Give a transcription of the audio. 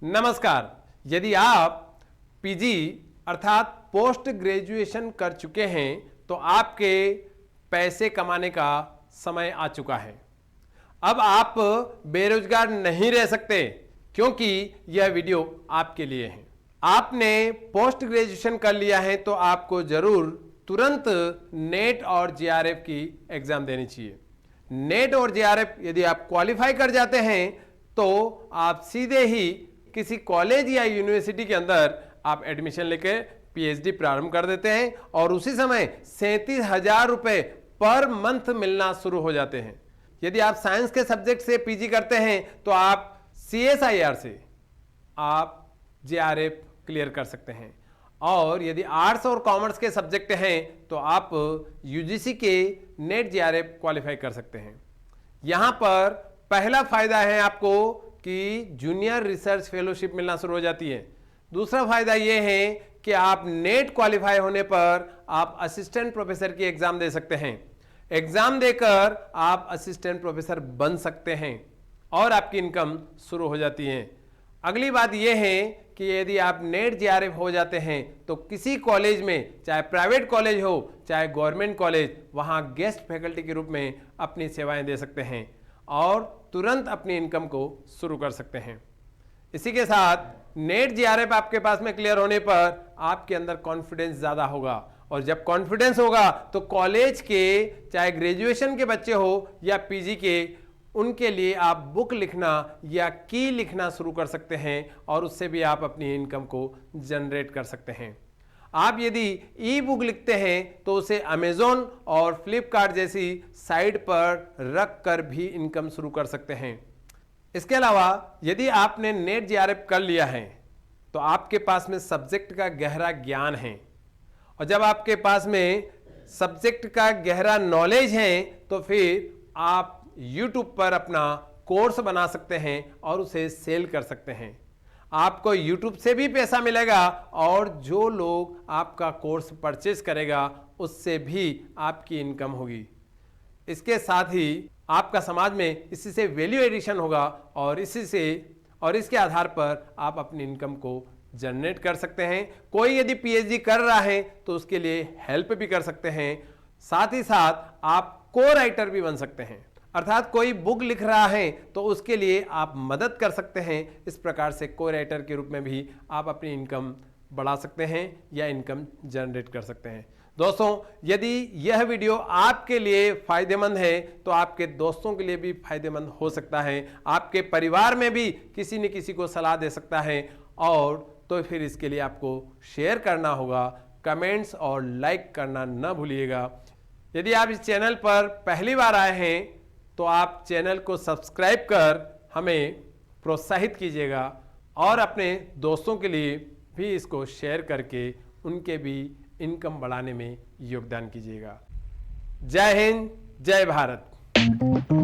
नमस्कार। यदि आप पीजी अर्थात पोस्ट ग्रेजुएशन कर चुके हैं तो आपके पैसे कमाने का समय आ चुका है। अब आप बेरोजगार नहीं रह सकते क्योंकि यह वीडियो आपके लिए है। आपने पोस्ट ग्रेजुएशन कर लिया है तो आपको जरूर तुरंत नेट और जेआरएफ की एग्जाम देनी चाहिए। नेट और जेआरएफ यदि आप क्वालिफाई कर जाते हैं तो आप सीधे ही किसी कॉलेज या यूनिवर्सिटी के अंदर आप एडमिशन लेकर पीएचडी प्रारंभ कर देते हैं और उसी समय 37,000 रुपए पर मंथ मिलना शुरू हो जाते हैं। यदि आप साइंस के सब्जेक्ट से पीजी करते हैं तो आप सीएसआईआर से आप जेआरएफ क्लियर कर सकते हैं और यदि आर्ट्स और कॉमर्स के सब्जेक्ट हैं तो आप यूजीसी के नेट जेआरएफ क्वालिफाई कर सकते हैं। यहां पर पहला फायदा है आपको कि जूनियर रिसर्च फेलोशिप मिलना शुरू हो जाती है। दूसरा फायदा यह है कि आप नेट क्वालिफाई होने पर आप असिस्टेंट प्रोफेसर की एग्जाम दे सकते हैं। एग्जाम देकर आप असिस्टेंट प्रोफेसर बन सकते हैं और आपकी इनकम शुरू हो जाती है। अगली बात यह है कि यदि आप नेट जेआरएफ हो जाते हैं तो किसी कॉलेज में, चाहे प्राइवेट कॉलेज हो चाहे गवर्नमेंट कॉलेज, वहां गेस्ट फैकल्टी के रूप में अपनी सेवाएं दे सकते हैं और तुरंत अपनी इनकम को शुरू कर सकते हैं। इसी के साथ नेट जेआरएफ आपके पास में क्लियर होने पर आपके अंदर कॉन्फिडेंस ज़्यादा होगा और जब कॉन्फिडेंस होगा तो कॉलेज के, चाहे ग्रेजुएशन के बच्चे हो या पीजी के, उनके लिए आप बुक लिखना या की लिखना शुरू कर सकते हैं और उससे भी आप अपनी इनकम को जनरेट कर सकते हैं। आप यदि ई बुक लिखते हैं तो उसे अमेजोन और फ्लिपकार्ट जैसी साइट पर रख कर भी इनकम शुरू कर सकते हैं। इसके अलावा यदि आपने नेट जेआरएफ कर लिया है तो आपके पास में सब्जेक्ट का गहरा ज्ञान है और जब आपके पास में सब्जेक्ट का गहरा नॉलेज है तो फिर आप YouTube पर अपना कोर्स बना सकते हैं और उसे सेल कर सकते हैं। आपको YouTube से भी पैसा मिलेगा और जो लोग आपका कोर्स परचेज करेगा उससे भी आपकी इनकम होगी। इसके साथ ही आपका समाज में इसी से वैल्यू एडिशन होगा और इसके आधार पर आप अपनी इनकम को जनरेट कर सकते हैं। कोई यदि पीएचडी कर रहा है तो उसके लिए हेल्प भी कर सकते हैं। साथ ही साथ आप को राइटर भी बन सकते हैं, अर्थात कोई बुक लिख रहा है तो उसके लिए आप मदद कर सकते हैं। इस प्रकार से को राइटर के रूप में भी आप अपनी इनकम बढ़ा सकते हैं या इनकम जनरेट कर सकते हैं। दोस्तों, यदि यह वीडियो आपके लिए फायदेमंद है तो आपके दोस्तों के लिए भी फायदेमंद हो सकता है, आपके परिवार में भी किसी न किसी को सलाह दे सकता है और तो फिर इसके लिए आपको शेयर करना होगा, कमेंट्स और लाइक करना न भूलिएगा। यदि आप इस चैनल पर पहली बार आए हैं तो आप चैनल को सब्सक्राइब कर हमें प्रोत्साहित कीजिएगा और अपने दोस्तों के लिए भी इसको शेयर करके उनके भी इनकम बढ़ाने में योगदान कीजिएगा। जय हिंद, जय भारत।